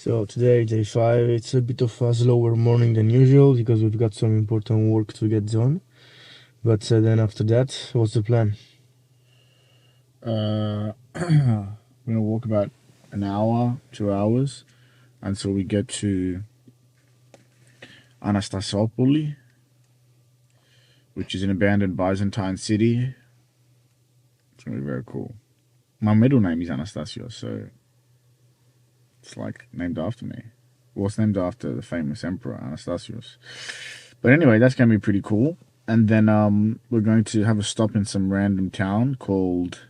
So today, day 5, it's a bit of a slower morning than usual because we've got some important work to get done. But then after that, what's the plan? We're gonna walk about an hour, 2 hours, until we get to Anastasiopoli, which is an abandoned Byzantine city. It's gonna be very cool. My middle name is Anastasios, so it's like named after me. Well, it's named after the famous emperor Anastasios. But anyway, that's gonna be pretty cool. And then we're going to have a stop in some random town called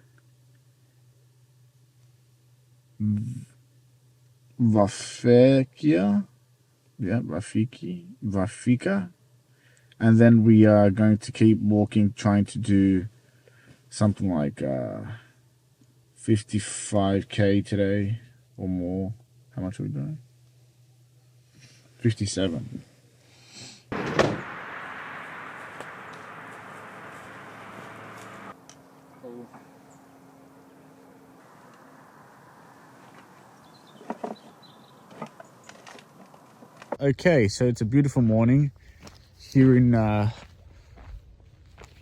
Vafika. Yeah, Vafika. And then we are going to keep walking, trying to do something like 55k today or more. How much are we doing? 57. Okay, so it's a beautiful morning here in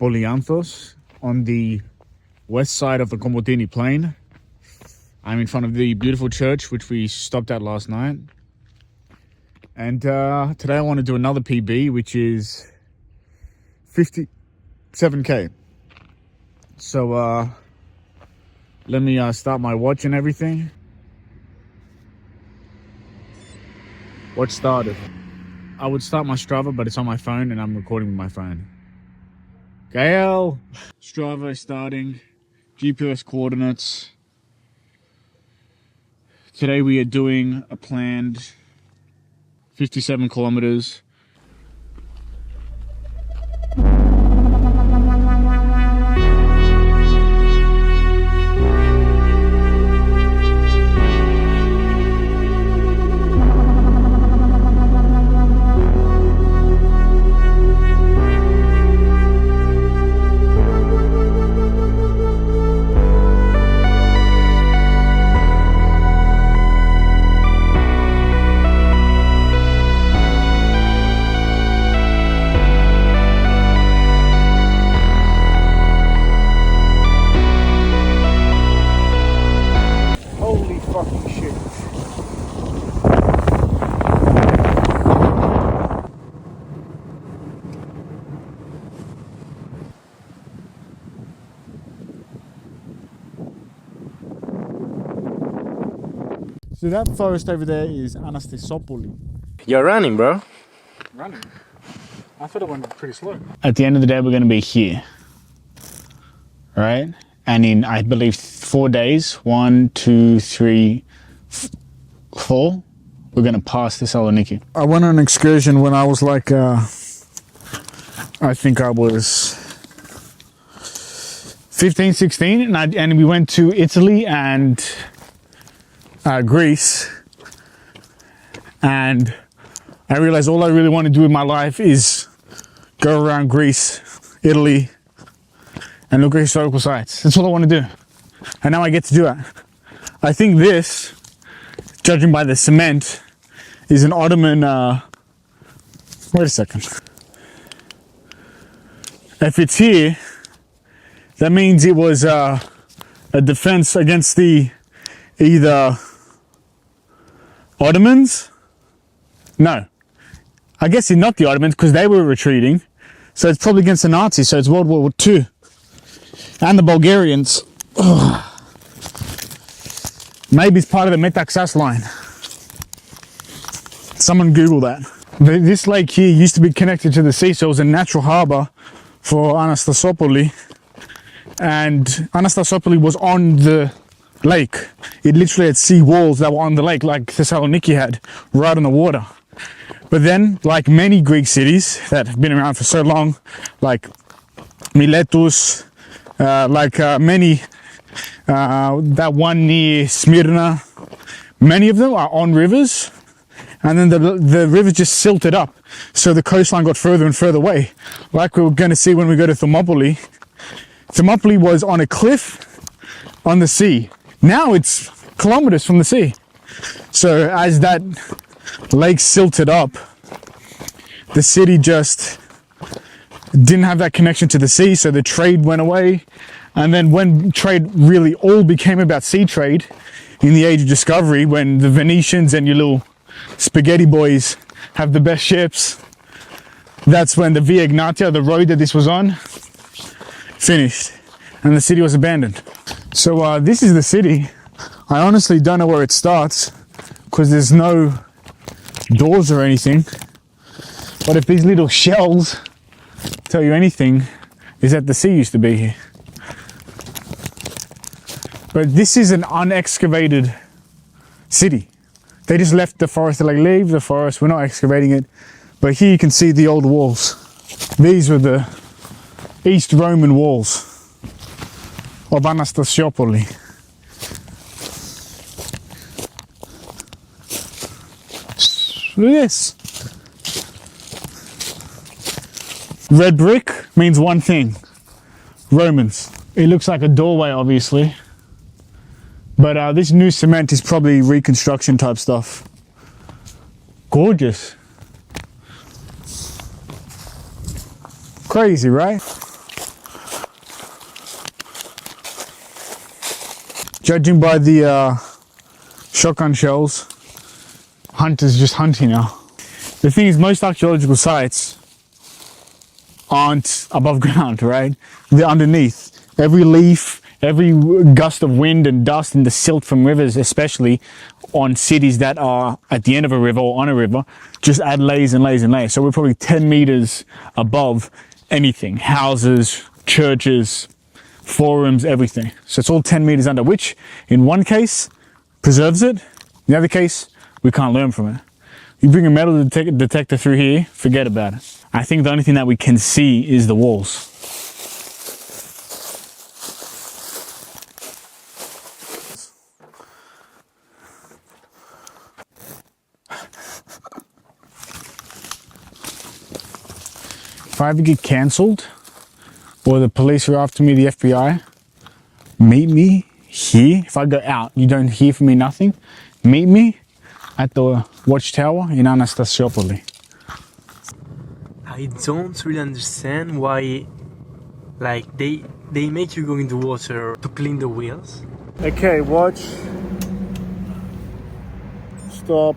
Polyanthos on the west side of the Komotini Plain. I'm in front of the beautiful church which we stopped at last night. And today I want to do another PB, which is 57k. So let me start my watch and everything. Watch started. I would start my Strava, but it's on my phone and I'm recording with my phone. Gael! Strava is starting. GPS coordinates. Today we are doing a planned 57 kilometers. So that forest over there is Anastasiopoli. You're running, bro. Running? I thought it went pretty slow. At the end of the day, we're going to be here, right? And in, I believe, 4 days, 1, 2, 3, 4, we're going to pass Thessaloniki. I went on an excursion when I was like, I think I was 15, 16, and we went to Italy and Greece, and I realized all I really want to do in my life is go around Greece, Italy, and look at historical sites. That's all I want to do, and now I get to do it. I think this, judging by the cement, is an Ottoman, wait a second. If it's here, that means it was a defense against the either Ottomans? No. I guess it's not the Ottomans because they were retreating. So it's probably against the Nazis. So it's World War II. And the Bulgarians. Ugh. Maybe it's part of the Metaxas line. Someone Google that. This lake here used to be connected to the sea. So it was a natural harbor for Anastasiopoli. And Anastasiopoli was on the lake. It literally had sea walls that were on the lake, like Thessaloniki had, right on the water. But then, like many Greek cities that have been around for so long, like Miletus, many, that one near Smyrna, many of them are on rivers, and then the river just silted up, so the coastline got further and further away, like we were going to see when we go to Thermopylae. Thermopylae was on a cliff on the sea. Now it's kilometers from the sea. So as that lake silted up, the city just didn't have that connection to the sea, so the trade went away. And then when trade really all became about sea trade in the age of discovery, when the Venetians and your little spaghetti boys have the best ships, that's when the Via Egnatia, the road that this was on, finished and the city was abandoned. So this is the city. I honestly don't know where it starts because there's no doors or anything. But if these little shells tell you anything, is that the sea used to be here. But this is an unexcavated city. They just left the forest. They're like, leave the forest, we're not excavating it. But here you can see the old walls. These were the East Roman walls of Anastasiopoli. Look at this. Red brick means one thing, Romans. It looks like a doorway, obviously. But this new cement is probably reconstruction type stuff. Gorgeous. Crazy, right? Judging by the shotgun shells, hunters just hunting now. The thing is, most archaeological sites aren't above ground, right? They're underneath. Every leaf, every gust of wind and dust and the silt from rivers, especially on cities that are at the end of a river or on a river, just add layers and layers and layers. So we're probably 10 meters above anything. Houses, churches, forums, everything. So it's all 10 meters under, which in one case preserves it. In the other case, we can't learn from it. You bring a metal detector through here, forget about it. I think the only thing that we can see is the walls. If I ever get cancelled, or the police are after me, the FBI, meet me here. If I go out, you don't hear from me, nothing. Meet me at the watchtower in Anastasiopoli. I don't really understand why, like, they make you go in the water to clean the wheels. Okay, watch. Stop.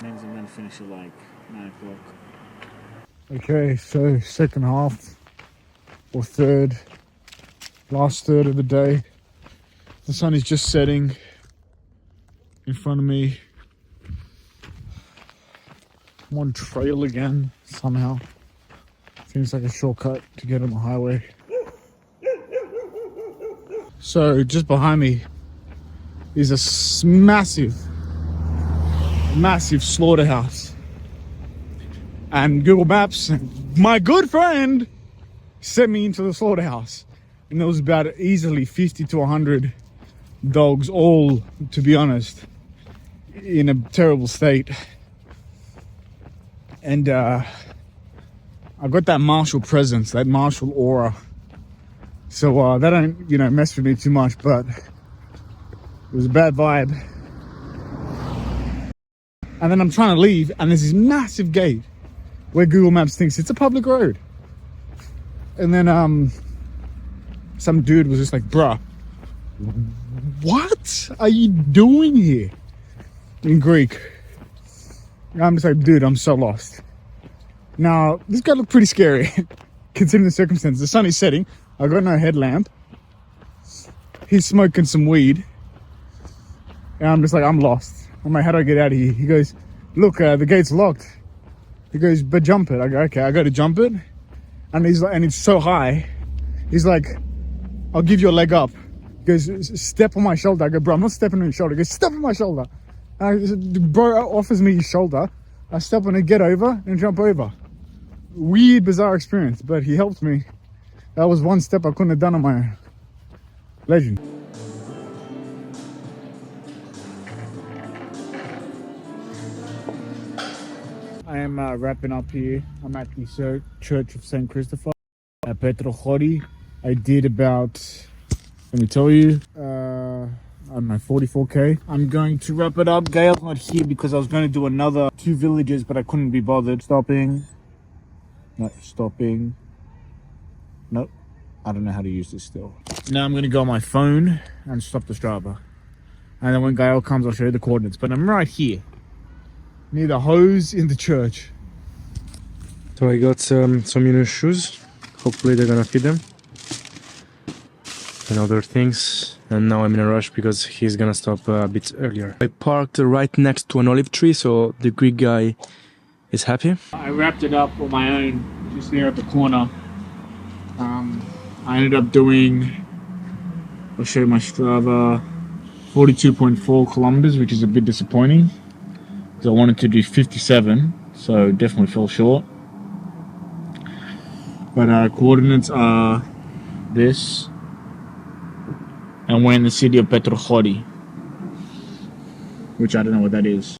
Men's and men finish at like 9 o'clock. Okay, so second half or third, last third of the day. The sun is just setting in front of me. I'm on trail again somehow. Seems like a shortcut to get on the highway. So just behind me is a massive slaughterhouse. And Google Maps, my good friend, sent me into the slaughterhouse. And there was about easily 50 to 100 dogs, all, to be honest, in a terrible state. And I got that martial presence, that martial aura. So that don't, mess with me too much, but it was a bad vibe. And then I'm trying to leave, and there's this massive gate where Google Maps thinks it's a public road. And then some dude was just like, bruh, what are you doing here? In Greek. And I'm just like, dude, I'm so lost. Now, this guy looked pretty scary, considering the circumstances. The sun is setting. I got no headlamp. He's smoking some weed. And I'm just like, I'm lost. I'm like, how do I get out of here? He goes, look, the gate's locked. He goes, but jump it. I go, okay, I go to jump it. And he's like, and it's so high. He's like, I'll give you a leg up. He goes, step on my shoulder. I go, bro, I'm not stepping on your shoulder. He goes, step on my shoulder. The bro offers me his shoulder. I step on it, get over, and jump over. Weird, bizarre experience, but he helped me. That was one step I couldn't have done on my own. Legend. I am wrapping up here. I'm at the Church of St. Christopher at Petrochori. I did about, let me tell you, I don't know, 44k. I'm going to wrap it up. Gael's not here because I was going to do another 2 villages, but I couldn't be bothered. Stopping. No, stopping. Nope. I don't know how to use this still. Now I'm going to go on my phone and stop the Strava. And then when Gael comes, I'll show you the coordinates. But I'm right here, near the hose in the church. So I got some Moulos shoes. Hopefully they're gonna fit them. And other things. And now I'm in a rush because he's gonna stop a bit earlier. I parked right next to an olive tree, so the Greek guy is happy. I wrapped it up on my own, just there at the corner. I ended up doing, I'll show you my Strava, 42.4 kilometers, which is a bit disappointing. Because I wanted to do 57, so definitely fell short. But our coordinates are this. And we're in the city of Petrochori, which I don't know what that is.